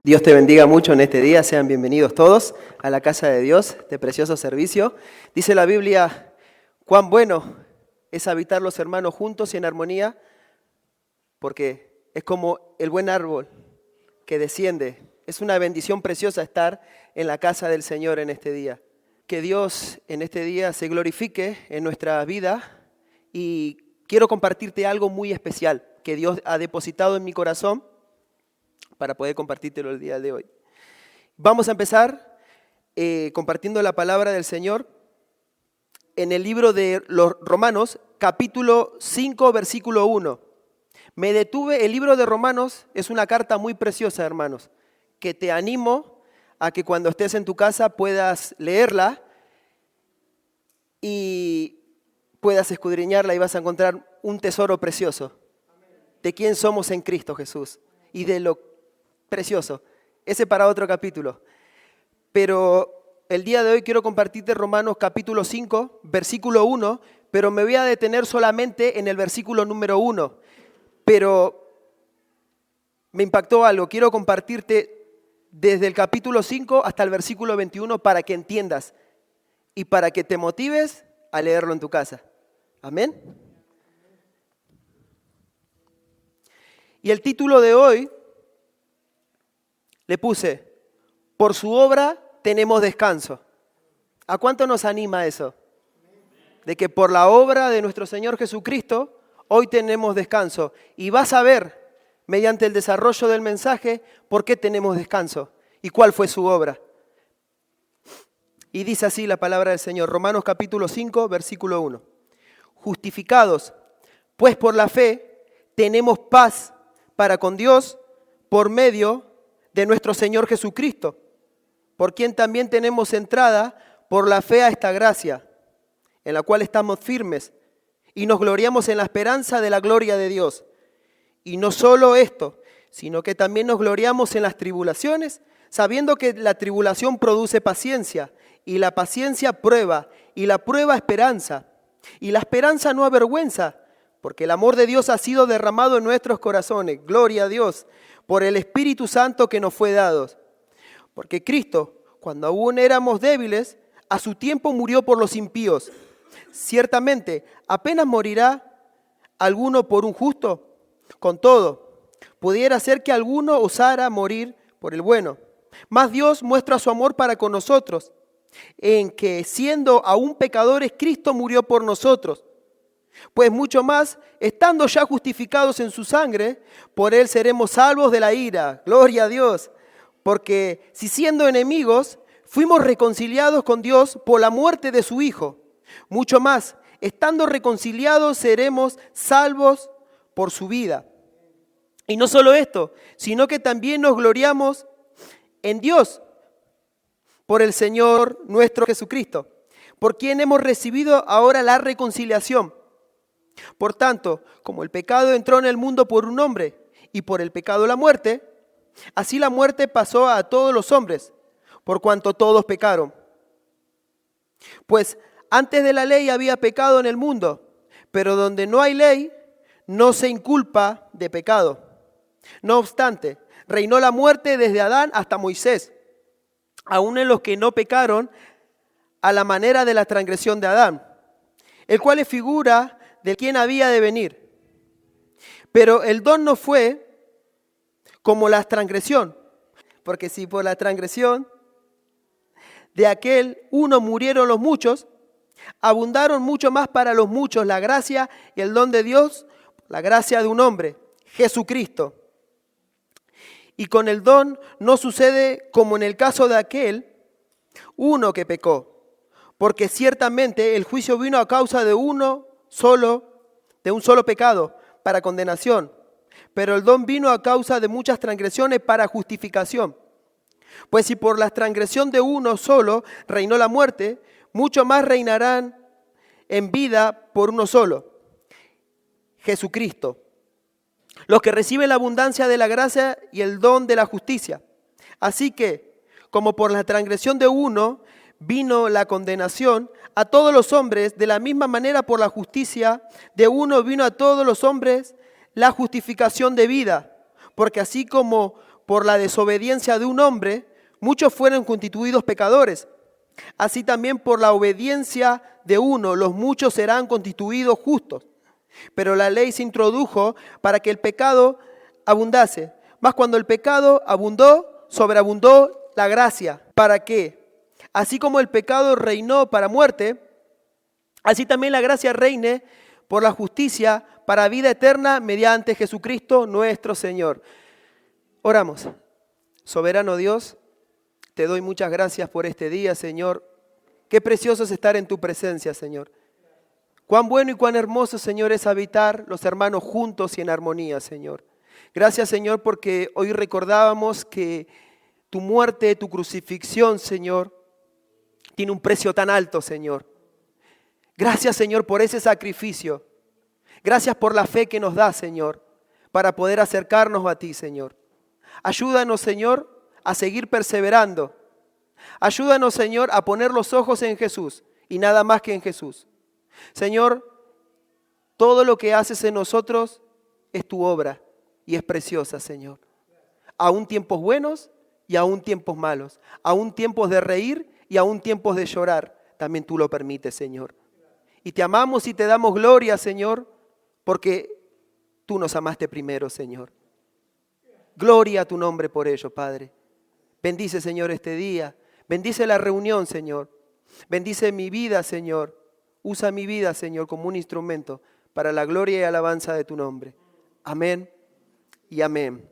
Dios te bendiga mucho en este día, sean bienvenidos todos a la casa de Dios, de precioso servicio. Dice la Biblia, cuán bueno es habitar los hermanos juntos y en armonía, porque es como el buen árbol que desciende. Es una bendición preciosa estar en la casa del Señor en este día. Que Dios en este día se glorifique en nuestra vida y quiero compartirte algo muy especial que Dios ha depositado en mi corazón para poder compartírtelo el día de hoy. Vamos a empezar compartiendo la palabra del Señor en el libro de los Romanos, capítulo 5, versículo 1. Me detuve, el libro de Romanos es una carta muy preciosa, hermanos, que te animo a que cuando estés en tu casa puedas leerla y puedas escudriñarla y vas a encontrar un tesoro precioso de quién somos en Cristo Jesús y de lo precioso. Ese para otro capítulo. Pero el día de hoy quiero compartirte Romanos capítulo 5, versículo 1, pero me voy a detener solamente en el versículo número 1. Pero me impactó algo. Quiero compartirte desde el capítulo 5 hasta el versículo 21 para que entiendas y para que te motives a leerlo en tu casa. Amén. Y el título de hoy le puse, por su obra tenemos descanso. ¿A cuánto nos anima eso? De que por la obra de nuestro Señor Jesucristo, hoy tenemos descanso. Y vas a ver, mediante el desarrollo del mensaje, por qué tenemos descanso y cuál fue su obra. Y dice así la palabra del Señor, Romanos capítulo 5, versículo 1. Justificados, pues por la fe, tenemos paz para con Dios por medio de nuestro Señor Jesucristo, por quien también tenemos entrada por la fe a esta gracia, en la cual estamos firmes y nos gloriamos en la esperanza de la gloria de Dios. Y no solo esto, sino que también nos gloriamos en las tribulaciones, sabiendo que la tribulación produce paciencia, y la paciencia prueba, y la prueba esperanza, y la esperanza no avergüenza, porque el amor de Dios ha sido derramado en nuestros corazones, gloria a Dios, por el Espíritu Santo que nos fue dado. Porque Cristo, cuando aún éramos débiles, a su tiempo murió por los impíos. Ciertamente, apenas morirá alguno por un justo. Con todo, pudiera ser que alguno osara morir por el bueno. Mas Dios muestra su amor para con nosotros, en que siendo aún pecadores, Cristo murió por nosotros. Pues mucho más, estando ya justificados en su sangre, por él seremos salvos de la ira. Gloria a Dios. Porque si siendo enemigos, fuimos reconciliados con Dios por la muerte de su Hijo. Mucho más, estando reconciliados, seremos salvos por su vida. Y no solo esto, sino que también nos gloriamos en Dios por el Señor nuestro Jesucristo, por quien hemos recibido ahora la reconciliación. Por tanto, como el pecado entró en el mundo por un hombre y por el pecado la muerte, así la muerte pasó a todos los hombres, por cuanto todos pecaron. Pues antes de la ley había pecado en el mundo, pero donde no hay ley, no se inculpa de pecado. No obstante, reinó la muerte desde Adán hasta Moisés, aun en los que no pecaron a la manera de la transgresión de Adán, el cual es figura de quien había de venir. Pero el don no fue como la transgresión, porque si por la transgresión de aquel uno murieron los muchos, abundaron mucho más para los muchos la gracia y el don de Dios, la gracia de un hombre, Jesucristo. Y con el don no sucede como en el caso de aquel uno que pecó, porque ciertamente el juicio vino a causa de un solo pecado para condenación, pero el don vino a causa de muchas transgresiones para justificación. Pues si por la transgresión de uno solo reinó la muerte, mucho más reinarán en vida por uno solo, Jesucristo, los que reciben la abundancia de la gracia y el don de la justicia. Así que, como por la transgresión de uno vino la condenación a todos los hombres, de la misma manera por la justicia de uno vino a todos los hombres la justificación de vida. Porque así como por la desobediencia de un hombre, muchos fueron constituidos pecadores. Así también por la obediencia de uno, los muchos serán constituidos justos. Pero la ley se introdujo para que el pecado abundase. Mas cuando el pecado abundó, sobreabundó la gracia. ¿Para qué? Así como el pecado reinó para muerte, así también la gracia reine por la justicia para vida eterna mediante Jesucristo nuestro Señor. Oramos. Soberano Dios, te doy muchas gracias por este día, Señor. Qué precioso es estar en tu presencia, Señor. Cuán bueno y cuán hermoso, Señor, es habitar los hermanos juntos y en armonía, Señor. Gracias, Señor, porque hoy recordábamos que tu muerte, tu crucifixión, Señor, tiene un precio tan alto, Señor. Gracias, Señor, por ese sacrificio. Gracias por la fe que nos da, Señor, para poder acercarnos a ti, Señor. Ayúdanos, Señor, a seguir perseverando. Ayúdanos, Señor, a poner los ojos en Jesús y nada más que en Jesús. Señor, todo lo que haces en nosotros es tu obra y es preciosa, Señor. Aún tiempos buenos y aún tiempos malos. Aún tiempos de reír y aún tiempos de llorar. También tú lo permites, Señor. Y te amamos y te damos gloria, Señor, porque tú nos amaste primero, Señor. Gloria a tu nombre por ello, Padre. Bendice, Señor, este día. Bendice la reunión, Señor. Bendice mi vida, Señor. Usa mi vida, Señor, como un instrumento para la gloria y alabanza de tu nombre. Amén y amén.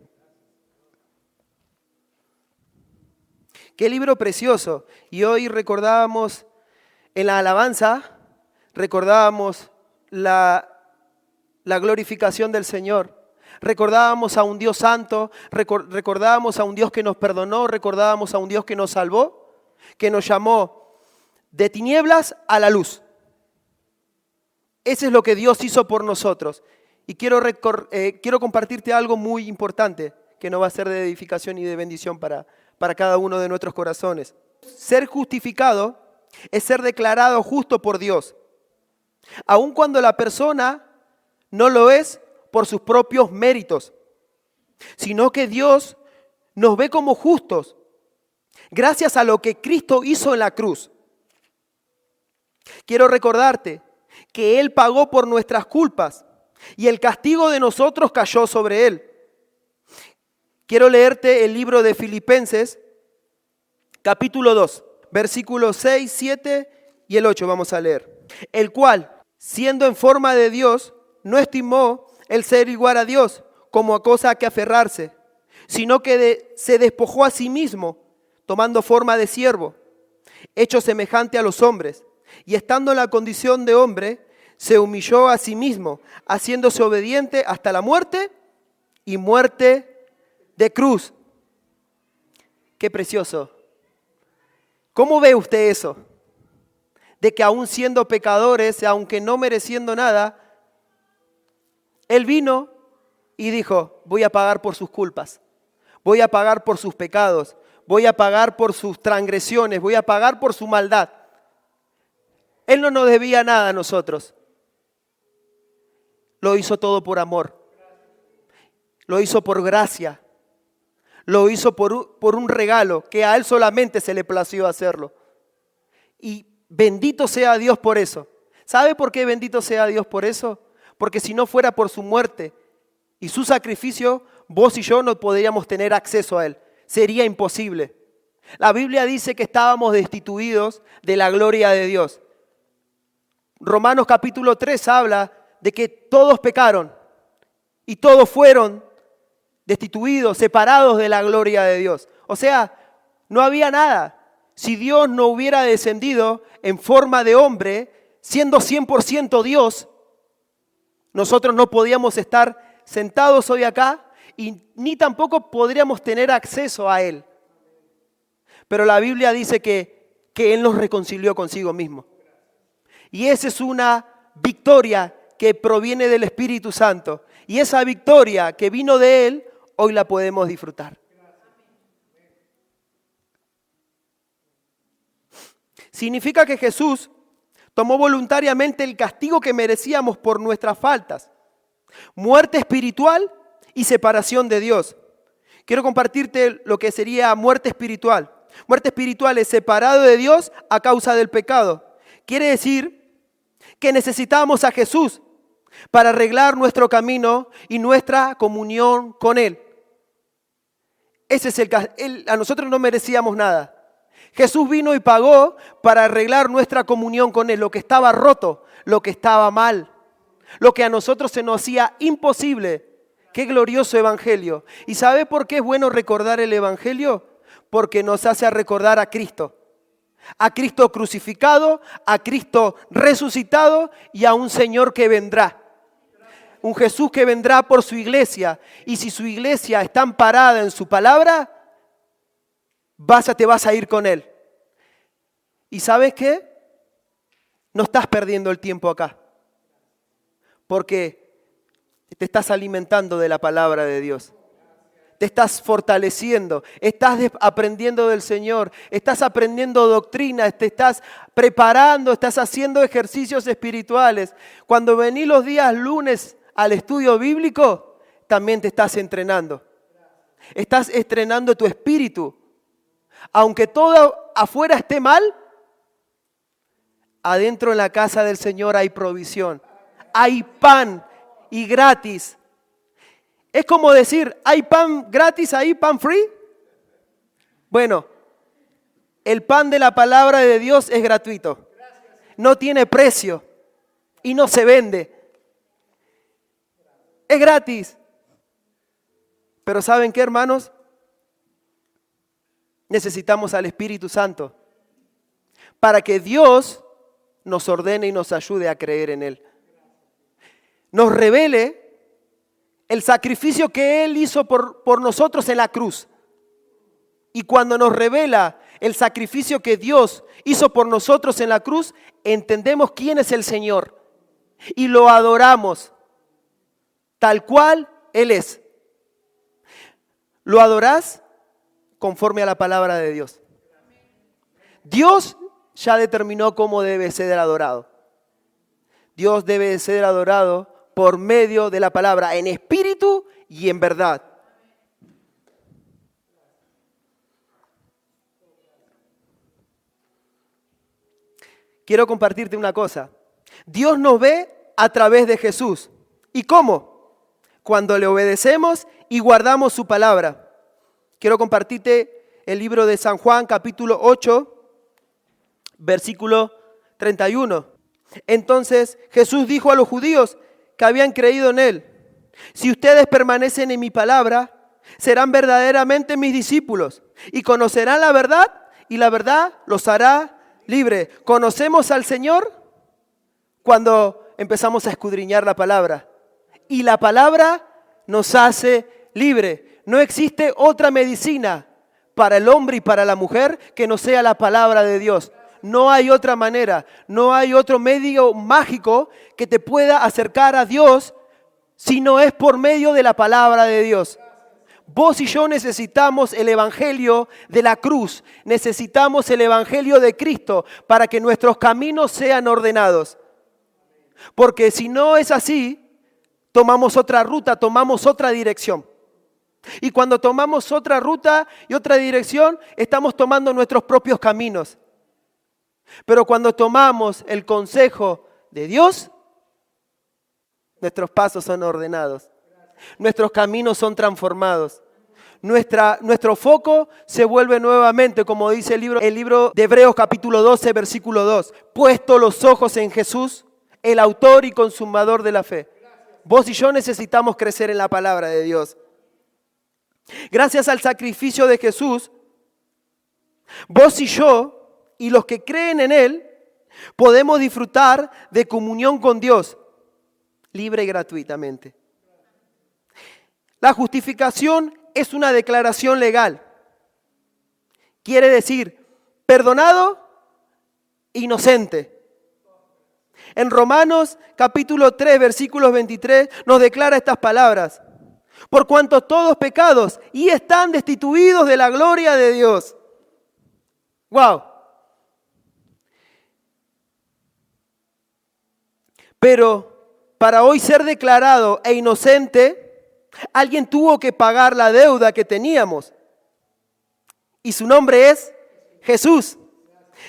Qué libro precioso. Y hoy recordábamos en la alabanza, recordábamos la glorificación del Señor. Recordábamos a un Dios santo, recordábamos a un Dios que nos perdonó, recordábamos a un Dios que nos salvó, que nos llamó de tinieblas a la luz. Ese es lo que Dios hizo por nosotros. Y quiero compartirte algo muy importante que nos va a ser de edificación y de bendición para cada uno de nuestros corazones. Ser justificado es ser declarado justo por Dios, aun cuando la persona no lo es por sus propios méritos, sino que Dios nos ve como justos gracias a lo que Cristo hizo en la cruz. Quiero recordarte que Él pagó por nuestras culpas y el castigo de nosotros cayó sobre Él. Quiero leerte el libro de Filipenses, capítulo 2, versículos 6, 7 y el 8 vamos a leer. El cual, siendo en forma de Dios, no estimó el ser igual a Dios como a cosa a que aferrarse, sino que se despojó a sí mismo, tomando forma de siervo, hecho semejante a los hombres, y estando en la condición de hombre, se humilló a sí mismo, haciéndose obediente hasta la muerte y muerte de cruz. Qué precioso. ¿Cómo ve usted eso? De que aún siendo pecadores, aunque no mereciendo nada, Él vino y dijo, voy a pagar por sus culpas, voy a pagar por sus pecados, voy a pagar por sus transgresiones, voy a pagar por su maldad. Él no nos debía nada a nosotros. Lo hizo todo por amor. Lo hizo por gracia. Lo hizo por un regalo que a Él solamente se le plació hacerlo. Y bendito sea Dios por eso. ¿Sabe por qué bendito sea Dios por eso? Porque si no fuera por su muerte y su sacrificio, vos y yo no podríamos tener acceso a Él. Sería imposible. La Biblia dice que estábamos destituidos de la gloria de Dios. Romanos capítulo 3 habla de que todos pecaron y todos fueron destituidos, separados de la gloria de Dios. O sea, no había nada. Si Dios no hubiera descendido en forma de hombre, siendo 100% Dios, nosotros no podíamos estar sentados hoy acá y ni tampoco podríamos tener acceso a Él. Pero la Biblia dice que Él nos reconcilió consigo mismo. Y esa es una victoria que proviene del Espíritu Santo. Y esa victoria que vino de Él, hoy la podemos disfrutar. Significa que Jesús tomó voluntariamente el castigo que merecíamos por nuestras faltas, muerte espiritual y separación de Dios. Quiero compartirte lo que sería muerte espiritual. Muerte espiritual es separado de Dios a causa del pecado. Quiere decir que necesitamos a Jesús para arreglar nuestro camino y nuestra comunión con Él. Ese es a nosotros no merecíamos nada. Jesús vino y pagó para arreglar nuestra comunión con Él, lo que estaba roto, lo que estaba mal, lo que a nosotros se nos hacía imposible. Qué glorioso evangelio. ¿Y sabe por qué es bueno recordar el evangelio? Porque nos hace recordar a Cristo crucificado, a Cristo resucitado y a un Señor que vendrá. Un Jesús que vendrá por su iglesia. Y si su iglesia está amparada en su palabra, te vas a ir con Él. ¿Y sabes qué? No estás perdiendo el tiempo acá. Porque te estás alimentando de la palabra de Dios. Te estás fortaleciendo, estás aprendiendo del Señor, estás aprendiendo doctrina, te estás preparando, estás haciendo ejercicios espirituales. Cuando venís los días lunes al estudio bíblico, también te estás entrenando. Estás entrenando tu espíritu. Aunque todo afuera esté mal, adentro en la casa del Señor hay provisión. Hay pan y gratis. Es como decir, ¿hay pan gratis ahí, pan free? Bueno, el pan de la palabra de Dios es gratuito. No tiene precio y no se vende. Es gratis. Pero ¿saben qué, hermanos? Necesitamos al Espíritu Santo para que Dios nos ordene y nos ayude a creer en Él. Nos revele el sacrificio que Él hizo por nosotros en la cruz. Y cuando nos revela el sacrificio que Dios hizo por nosotros en la cruz, entendemos quién es el Señor. Y lo adoramos tal cual Él es. ¿Lo adorás? Conforme a la palabra de Dios. Dios ya determinó cómo debe ser adorado. Dios debe ser adorado por medio de la palabra, en espíritu y en verdad. Quiero compartirte una cosa. Dios nos ve a través de Jesús. ¿Y cómo? Cuando le obedecemos y guardamos su palabra. Quiero compartirte el libro de San Juan, capítulo 8, versículo 31. Entonces Jesús dijo a los judíos que habían creído en Él: si ustedes permanecen en mi palabra, serán verdaderamente mis discípulos y conocerán la verdad, y la verdad los hará libre. ¿Conocemos al Señor? Cuando empezamos a escudriñar la palabra. Y la palabra nos hace libre. No existe otra medicina para el hombre y para la mujer que no sea la palabra de Dios. No hay otra manera, no hay otro medio mágico que te pueda acercar a Dios si no es por medio de la palabra de Dios. Vos y yo necesitamos el evangelio de la cruz, necesitamos el evangelio de Cristo para que nuestros caminos sean ordenados. Porque si no es así, tomamos otra ruta, tomamos otra dirección. Y cuando tomamos otra ruta y otra dirección, estamos tomando nuestros propios caminos. Pero cuando tomamos el consejo de Dios, nuestros pasos son ordenados. Nuestros caminos son transformados. Nuestro foco se vuelve nuevamente, como dice el libro de Hebreos capítulo 12, versículo 2. Puesto los ojos en Jesús, el autor y consumador de la fe. Vos y yo necesitamos crecer en la palabra de Dios. Gracias al sacrificio de Jesús, vos y yo y los que creen en Él podemos disfrutar de comunión con Dios libre y gratuitamente. La justificación es una declaración legal. Quiere decir, perdonado, inocente. En Romanos capítulo 3, versículos 23, nos declara estas palabras: por cuanto todos pecados y están destituidos de la gloria de Dios. ¡Wow! Pero para hoy ser declarado e inocente, Alguien tuvo que pagar la deuda que teníamos. Y su nombre es Jesús,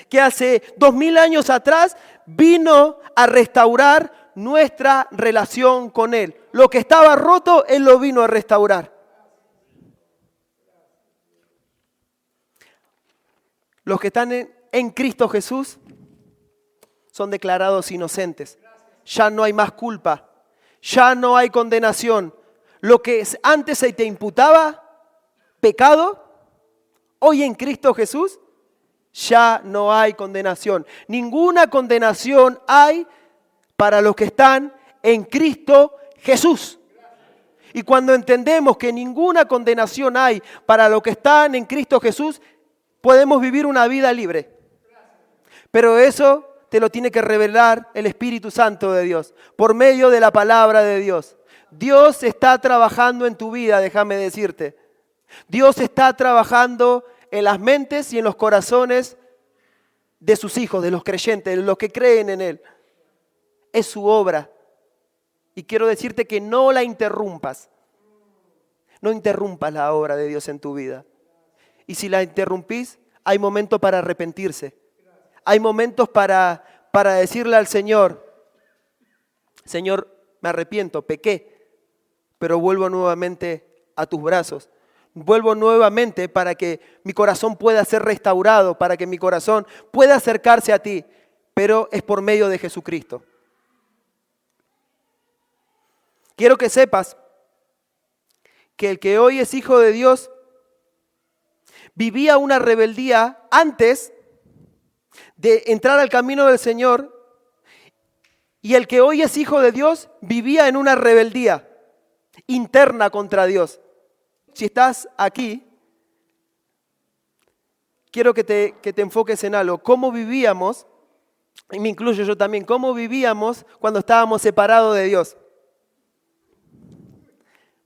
que hace 2000 años atrás vino a restaurar nuestra relación con Él. Lo que estaba roto, Él lo vino a restaurar. Los que están en Cristo Jesús son declarados inocentes. Ya no hay más culpa, ya no hay condenación. Lo que antes se te imputaba, pecado, hoy en Cristo Jesús ya no hay condenación. Ninguna condenación hay para los que están en Cristo Jesús. Y cuando entendemos que ninguna condenación hay para los que están en Cristo Jesús, podemos vivir una vida libre. Pero eso te lo tiene que revelar el Espíritu Santo de Dios, por medio de la palabra de Dios. Dios está trabajando en tu vida, déjame decirte. Dios está trabajando en las mentes y en los corazones de sus hijos, de los creyentes, de los que creen en Él. Es su obra. Y quiero decirte que no la interrumpas. No interrumpas la obra de Dios en tu vida. Y si la interrumpís, hay momentos para arrepentirse. Hay momentos para decirle al Señor, Señor, me arrepiento, pequé, pero vuelvo nuevamente a tus brazos. Vuelvo nuevamente para que mi corazón pueda ser restaurado, para que mi corazón pueda acercarse a ti, pero es por medio de Jesucristo. Quiero que sepas que el que hoy es hijo de Dios vivía una rebeldía antes de entrar al camino del Señor, y el que hoy es hijo de Dios vivía en una rebeldía interna contra Dios. Si estás aquí, quiero que te enfoques en algo. ¿Cómo vivíamos? Y me incluyo yo también. ¿Cómo vivíamos cuando estábamos separados de Dios?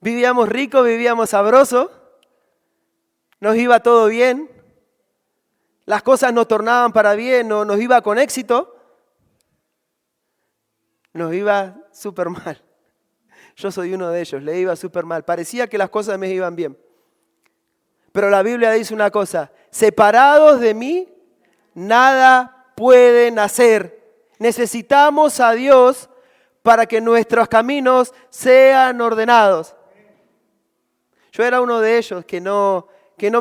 Vivíamos rico, vivíamos sabroso, nos iba todo bien, las cosas nos tornaban para bien, nos iba con éxito, nos iba súper mal. Yo soy uno de ellos, le iba súper mal. Parecía que las cosas me iban bien. Pero la Biblia dice una cosa, separados de mí, nada pueden hacer. Necesitamos a Dios para que nuestros caminos sean ordenados. Yo era uno de ellos que no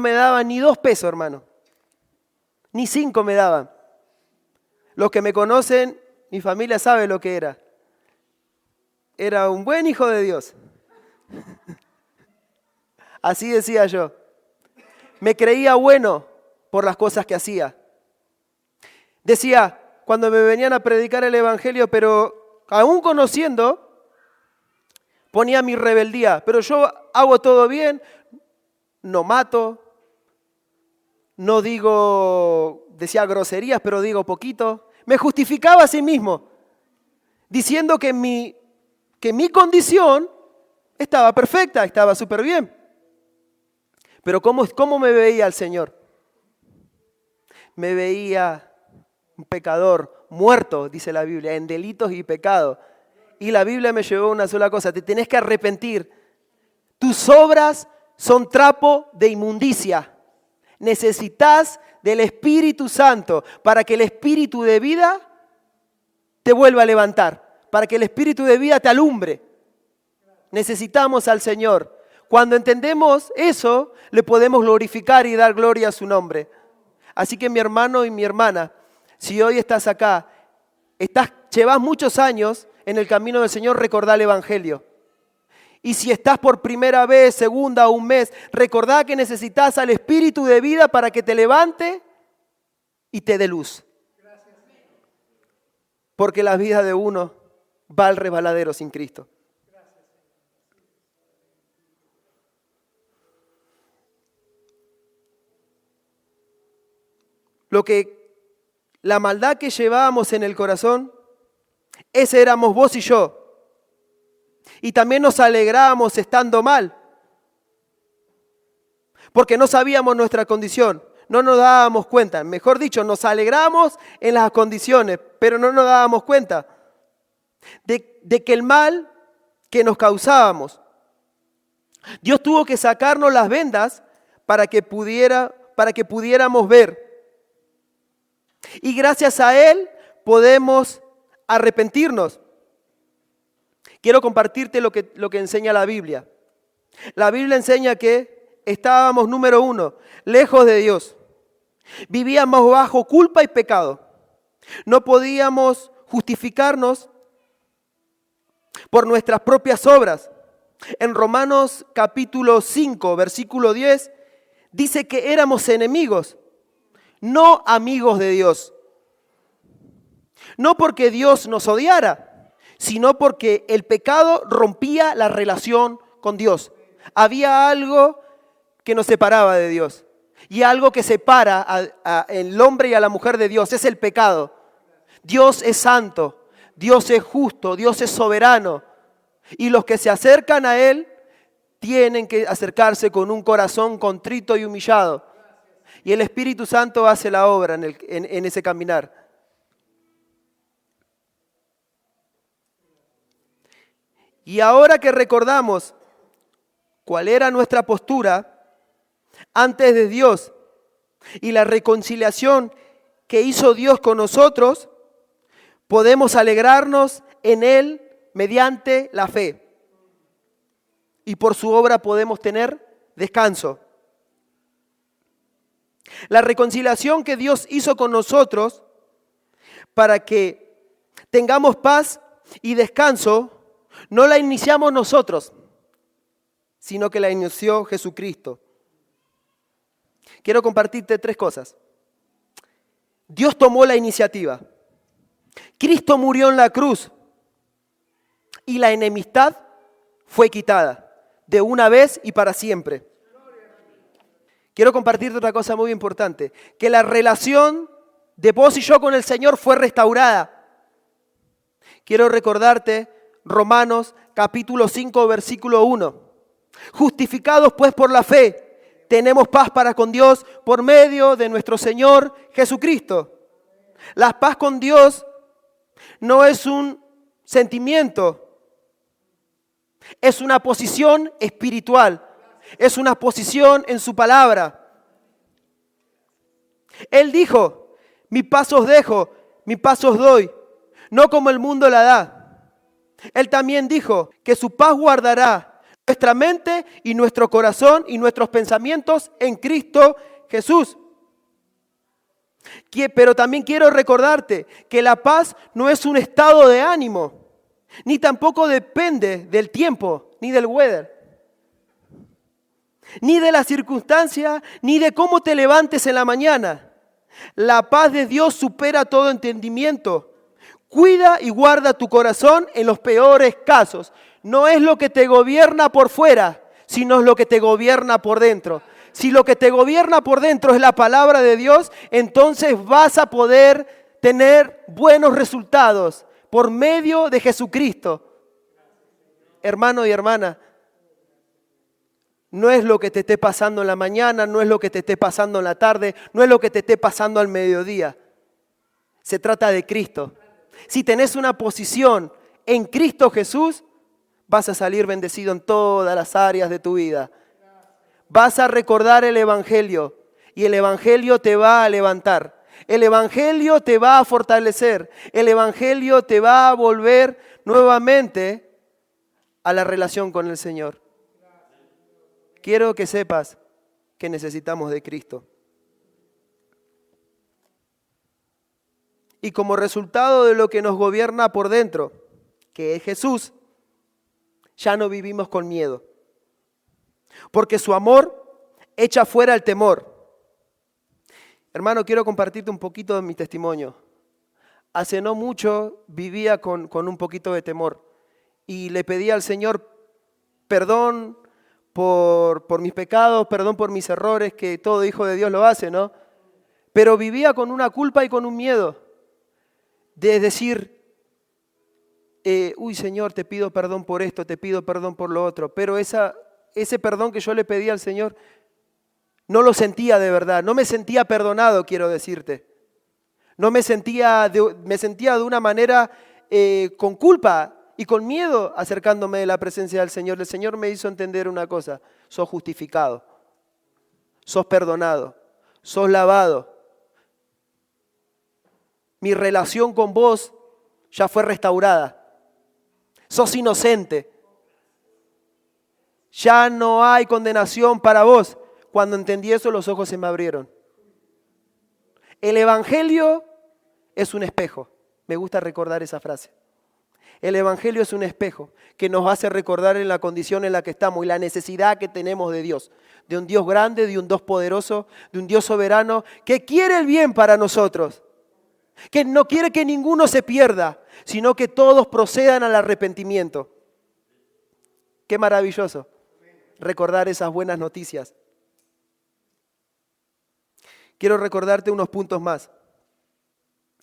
me daban ni 2 pesos, hermano. Ni 5 me daban. Los que me conocen, mi familia sabe lo que era. Era un buen hijo de Dios. Así decía yo. Me creía bueno por las cosas que hacía. Decía, cuando me venían a predicar el Evangelio, pero aún conociendo, ponía mi rebeldía. Pero yo hago todo bien, no mato, no digo, decía groserías, pero digo poquito. Me justificaba a sí mismo, diciendo que mi condición estaba perfecta, estaba súper bien. Pero ¿cómo me veía el Señor? Me veía un pecador, muerto, dice la Biblia, en delitos y pecados. Y la Biblia me llevó a una sola cosa, te tenés que arrepentir. Tus obras son trapo de inmundicia. Necesitas del Espíritu Santo para que el Espíritu de vida te vuelva a levantar, para que el Espíritu de vida te alumbre. Necesitamos al Señor. Cuando entendemos eso, le podemos glorificar y dar gloria a su nombre. Así que mi hermano y mi hermana, si hoy estás acá, llevas muchos años en el camino del Señor, recordá el Evangelio. Y si estás por primera vez, segunda o un mes, recordá que necesitas al Espíritu de vida para que te levante y te dé luz. Porque la vida de uno va al resbaladero sin Cristo. La maldad que llevábamos en el corazón, ese éramos vos y yo. Y también nos alegrábamos estando mal, porque no sabíamos nuestra condición, no nos dábamos cuenta. Mejor dicho, nos alegramos en las condiciones, pero no nos dábamos cuenta de que el mal que nos causábamos Dios tuvo que sacarnos las vendas para que pudiéramos ver. Y gracias a Él podemos arrepentirnos. Quiero compartirte lo que enseña la Biblia. La Biblia enseña que estábamos, número 1, lejos de Dios. Vivíamos bajo culpa y pecado. No podíamos justificarnos por nuestras propias obras. En Romanos capítulo 5, versículo 10, dice que éramos enemigos, no amigos de Dios. No porque Dios nos odiara, sino porque el pecado rompía la relación con Dios. Había algo que nos separaba de Dios. Y algo que separa al hombre y a la mujer de Dios es el pecado. Dios es santo, Dios es justo, Dios es soberano. Y los que se acercan a Él tienen que acercarse con un corazón contrito y humillado. Y el Espíritu Santo hace la obra en ese caminar. Y ahora que recordamos cuál era nuestra postura antes de Dios y la reconciliación que hizo Dios con nosotros, podemos alegrarnos en Él mediante la fe. Y por su obra podemos tener descanso. La reconciliación que Dios hizo con nosotros para que tengamos paz y descanso, no la iniciamos nosotros, sino que la inició Jesucristo. Quiero compartirte 3 cosas. Dios tomó la iniciativa. Cristo murió en la cruz y la enemistad fue quitada de una vez y para siempre. Quiero compartirte otra cosa muy importante, que la relación de vos y yo con el Señor fue restaurada. Quiero recordarte Romanos capítulo 5, versículo 1. Justificados pues por la fe, tenemos paz para con Dios por medio de nuestro Señor Jesucristo. La paz con Dios no es un sentimiento, es una posición espiritual, es una posición en su palabra. Él dijo, mi paz os dejo, mi paz os doy, no como el mundo la da. Él también dijo que su paz guardará nuestra mente y nuestro corazón y nuestros pensamientos en Cristo Jesús. Pero también quiero recordarte que la paz no es un estado de ánimo, ni tampoco depende del tiempo, ni del weather, ni de la circunstancia, ni de cómo te levantes en la mañana. La paz de Dios supera todo entendimiento. Cuida y guarda tu corazón en los peores casos. No es lo que te gobierna por fuera, sino es lo que te gobierna por dentro. Si lo que te gobierna por dentro es la palabra de Dios, entonces vas a poder tener buenos resultados por medio de Jesucristo. Hermano y hermana, no es lo que te esté pasando en la mañana, no es lo que te esté pasando en la tarde, no es lo que te esté pasando al mediodía. Se trata de Cristo. Si tenés una posición en Cristo Jesús, vas a salir bendecido en todas las áreas de tu vida. Vas a recordar el Evangelio y el Evangelio te va a levantar. El Evangelio te va a fortalecer. El Evangelio te va a volver nuevamente a la relación con el Señor. Quiero que sepas que necesitamos de Cristo. Y como resultado de lo que nos gobierna por dentro, que es Jesús, ya no vivimos con miedo. Porque su amor echa fuera el temor. Hermano, quiero compartirte un poquito de mi testimonio. Hace no mucho vivía con un poquito de temor y le pedí al Señor perdón por mis pecados, perdón por mis errores, que todo hijo de Dios lo hace, ¿no? Pero vivía con una culpa y con un miedo de decir, uy Señor, te pido perdón por esto, te pido perdón por lo otro, pero ese perdón que yo le pedí al Señor no lo sentía de verdad, no me sentía perdonado, quiero decirte. Me sentía de una manera con culpa y con miedo acercándome de la presencia del Señor. El Señor me hizo entender una cosa: sos justificado, sos perdonado, sos lavado. Mi relación con vos ya fue restaurada. Sos inocente. Ya no hay condenación para vos. Cuando entendí eso, los ojos se me abrieron. El Evangelio es un espejo. Me gusta recordar esa frase. El Evangelio es un espejo que nos hace recordar en la condición en la que estamos y la necesidad que tenemos de Dios. De un Dios grande, de un Dios poderoso, de un Dios soberano que quiere el bien para nosotros. Que no quiere que ninguno se pierda, sino que todos procedan al arrepentimiento. Qué maravilloso recordar esas buenas noticias. Quiero recordarte unos puntos más.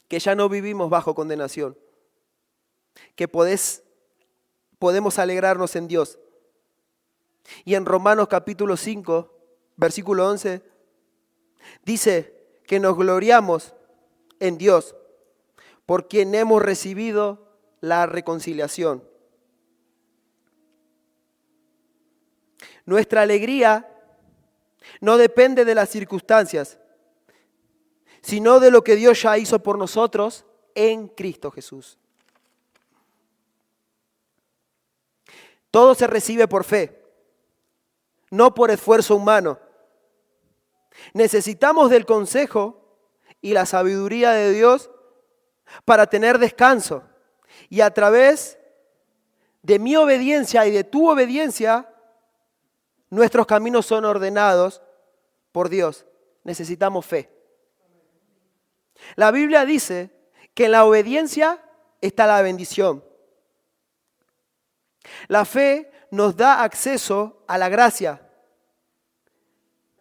Que ya no vivimos bajo condenación. Que podemos alegrarnos en Dios. Y en Romanos capítulo 5, versículo 11, dice que nos gloriamos en Dios, por quien hemos recibido la reconciliación. Nuestra alegría no depende de las circunstancias, sino de lo que Dios ya hizo por nosotros en Cristo Jesús. Todo se recibe por fe, no por esfuerzo humano. Necesitamos del consejo y la sabiduría de Dios para tener descanso. Y a través de mi obediencia y de tu obediencia, nuestros caminos son ordenados por Dios. Necesitamos fe. La Biblia dice que en la obediencia está la bendición. La fe nos da acceso a la gracia.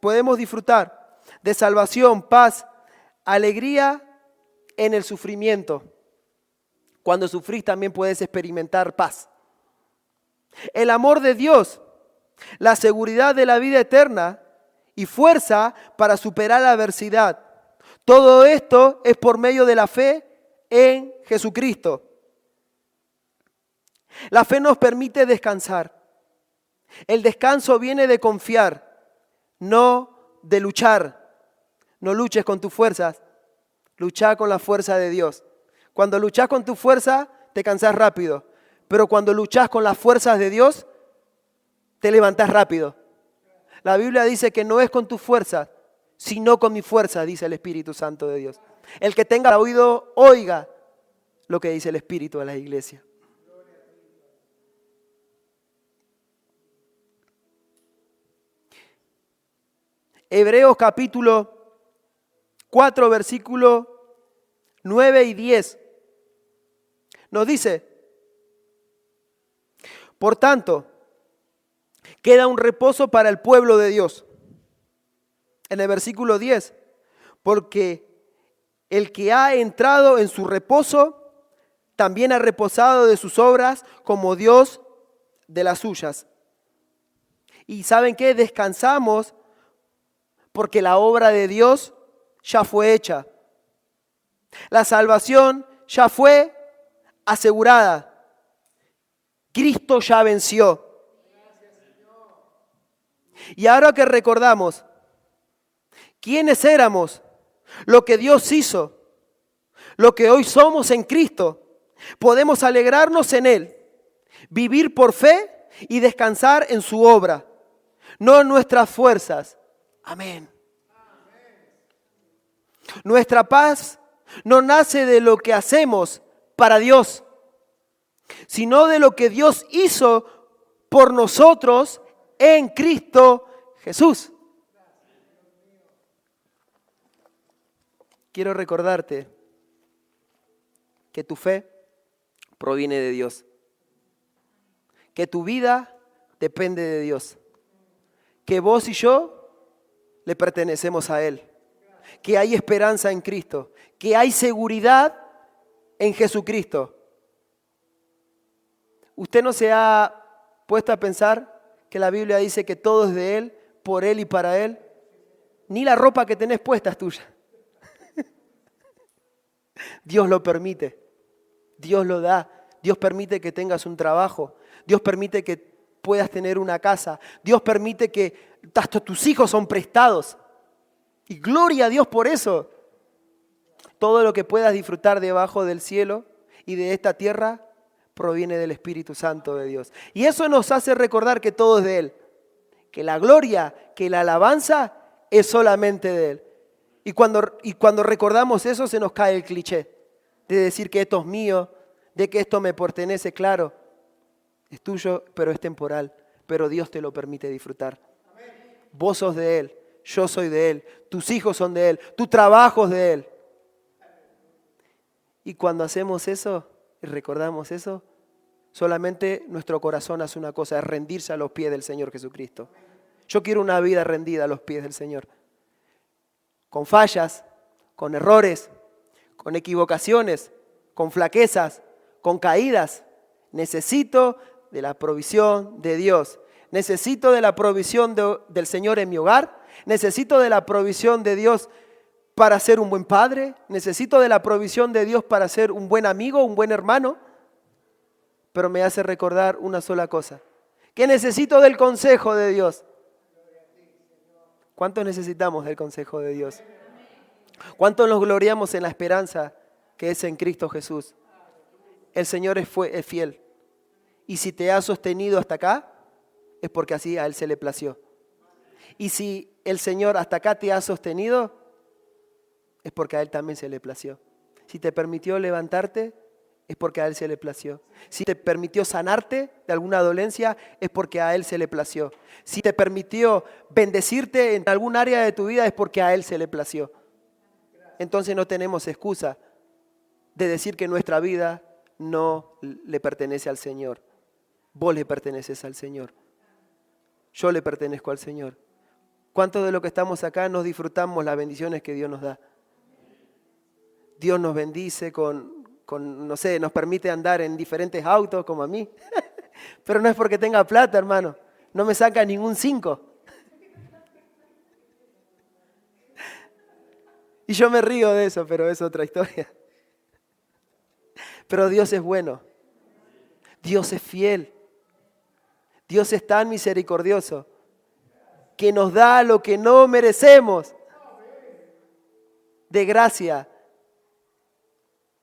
Podemos disfrutar de salvación, paz, alegría en el sufrimiento. Cuando sufrís también puedes experimentar paz. El amor de Dios, la seguridad de la vida eterna y fuerza para superar la adversidad. Todo esto es por medio de la fe en Jesucristo. La fe nos permite descansar. El descanso viene de confiar, no de luchar. No luches con tus fuerzas, lucha con la fuerza de Dios. Cuando luchas con tu fuerza, te cansás rápido. Pero cuando luchas con las fuerzas de Dios, te levantás rápido. La Biblia dice que no es con tu fuerza, sino con mi fuerza, dice el Espíritu Santo de Dios. El que tenga oído, oiga lo que dice el Espíritu a la iglesia. Hebreos capítulo 4, versículo 9 y 10. Nos dice: por tanto, queda un reposo para el pueblo de Dios. En el versículo 10, porque el que ha entrado en su reposo, también ha reposado de sus obras como Dios de las suyas. ¿Y saben qué? Descansamos porque la obra de Dios ya fue hecha. La salvación ya fue asegurada. Cristo ya venció. Y ahora que recordamos quiénes éramos, lo que Dios hizo, lo que hoy somos en Cristo, podemos alegrarnos en Él, vivir por fe y descansar en su obra, no en nuestras fuerzas. Amén. Nuestra paz no nace de lo que hacemos para Dios, sino de lo que Dios hizo por nosotros en Cristo Jesús. Quiero recordarte que tu fe proviene de Dios, que tu vida depende de Dios, que vos y yo le pertenecemos a Él, que hay esperanza en Cristo, que hay seguridad en Jesucristo. ¿Usted no se ha puesto a pensar que la Biblia dice que todo es de Él, por Él y para Él? Ni la ropa que tenés puesta es tuya. Dios lo permite, Dios lo da, Dios permite que tengas un trabajo. Dios permite que puedas tener una casa. Dios permite que hasta tus hijos son prestados. Y gloria a Dios por eso. Todo lo que puedas disfrutar debajo del cielo y de esta tierra proviene del Espíritu Santo de Dios. Y eso nos hace recordar que todo es de Él. Que la gloria, que la alabanza es solamente de Él. Y cuando recordamos eso se nos cae el cliché de decir que esto es mío, de que esto me pertenece. Claro, es tuyo, pero es temporal. Pero Dios te lo permite disfrutar. Vos sos de Él, yo soy de Él, tus hijos son de Él, tu trabajo es de Él. Y cuando hacemos eso y recordamos eso, solamente nuestro corazón hace una cosa, es rendirse a los pies del Señor Jesucristo. Yo quiero una vida rendida a los pies del Señor. Con fallas, con errores, con equivocaciones, con flaquezas, con caídas. Necesito de la provisión de Dios. Necesito de la provisión del Señor en mi hogar. Necesito de la provisión de Dios para ser un buen padre. Necesito de la provisión de Dios para ser un buen amigo, un buen hermano. Pero me hace recordar una sola cosa. Que necesito del consejo de Dios. ¿Cuántos necesitamos del consejo de Dios? ¿Cuántos nos gloriamos en la esperanza que es en Cristo Jesús? El Señor es fiel. Y si te ha sostenido hasta acá, es porque así a Él se le plació. Y si el Señor hasta acá te ha sostenido, es porque a Él también se le plació. Si te permitió levantarte, es porque a Él se le plació. Si te permitió sanarte de alguna dolencia, es porque a Él se le plació. Si te permitió bendecirte en algún área de tu vida, es porque a Él se le plació. Entonces no tenemos excusa de decir que nuestra vida no le pertenece al Señor. Vos le perteneces al Señor. Yo le pertenezco al Señor. ¿Cuántos de los que estamos acá nos disfrutamos las bendiciones que Dios nos da? Dios nos bendice no sé, nos permite andar en diferentes autos como a mí. Pero no es porque tenga plata, hermano. No me saca ningún 5. Y yo me río de eso, pero es otra historia. Pero Dios es bueno. Dios es fiel. Dios es tan misericordioso que nos da lo que no merecemos. De gracia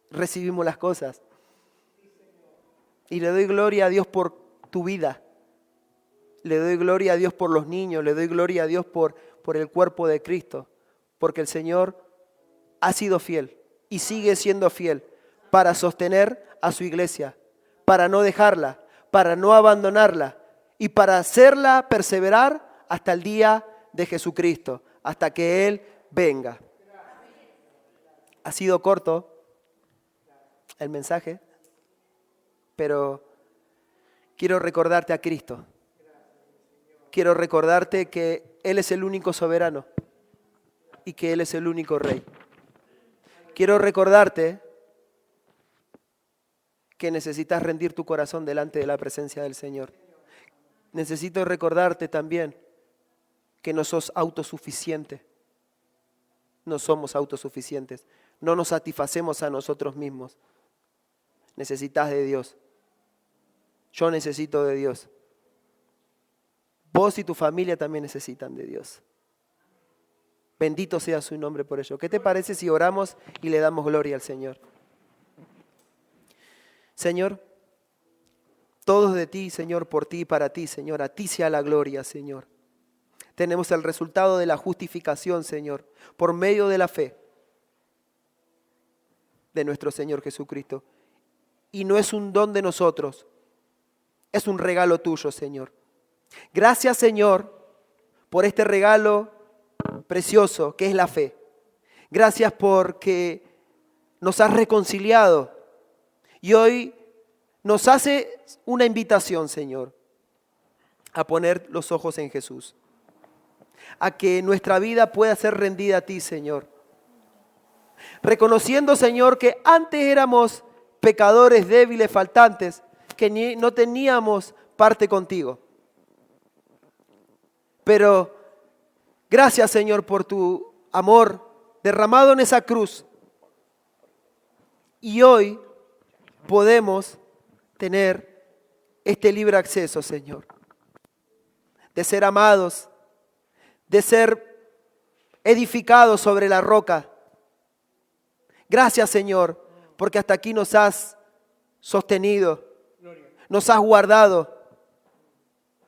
recibimos las cosas. Y le doy gloria a Dios por tu vida. Le doy gloria a Dios por los niños. Le doy gloria a Dios por el cuerpo de Cristo. Porque el Señor ha sido fiel y sigue siendo fiel para sostener a su iglesia, para no dejarla, para no abandonarla y para hacerla perseverar hasta el día de Jesucristo, hasta que Él venga. Ha sido corto el mensaje, pero quiero recordarte a Cristo. Quiero recordarte que Él es el único soberano y que Él es el único Rey. Quiero recordarte que necesitas rendir tu corazón delante de la presencia del Señor. Necesito recordarte también que no sos autosuficiente. No somos autosuficientes. No nos satisfacemos a nosotros mismos. Necesitas de Dios. Yo necesito de Dios. Vos y tu familia también necesitan de Dios. Bendito sea su nombre por ello. ¿Qué te parece si oramos y le damos gloria al Señor? Señor, todos de ti, Señor, por ti y para ti, Señor. A ti sea la gloria, Señor. Tenemos el resultado de la justificación, Señor, por medio de la fe de nuestro Señor Jesucristo. Y no es un don de nosotros, es un regalo tuyo, Señor. Gracias, Señor, por este regalo precioso que es la fe. Gracias porque nos has reconciliado y hoy nos hace una invitación, Señor, a poner los ojos en Jesús, a que nuestra vida pueda ser rendida a ti, Señor. Reconociendo, Señor, que antes éramos pecadores débiles, faltantes, que no teníamos parte contigo. Pero gracias, Señor, por tu amor derramado en esa cruz. Y hoy podemos tener este libre acceso, Señor, de ser amados, de ser edificados sobre la roca. Gracias, Señor, porque hasta aquí nos has sostenido, nos has guardado.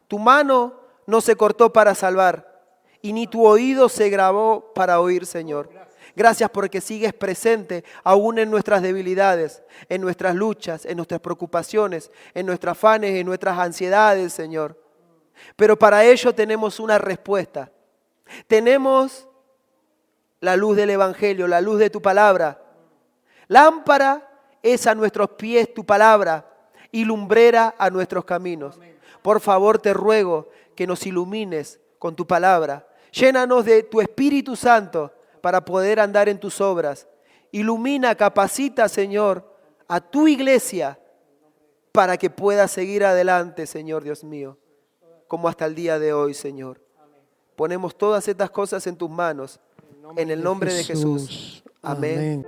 Tu mano no se cortó para salvar y ni tu oído se grabó para oír, Señor. Gracias porque sigues presente aún en nuestras debilidades, en nuestras luchas, en nuestras preocupaciones, en nuestros afanes, en nuestras ansiedades, Señor. Pero para ello tenemos una respuesta. Tenemos la luz del Evangelio, la luz de tu palabra. Lámpara es a nuestros pies tu palabra y lumbrera a nuestros caminos. Por favor, te ruego que nos ilumines con tu palabra. Llénanos de tu Espíritu Santo para poder andar en tus obras. Ilumina, capacita, Señor, a tu iglesia para que pueda seguir adelante, Señor Dios mío, como hasta el día de hoy, Señor. Ponemos todas estas cosas en tus manos, en el nombre de Jesús. Amén.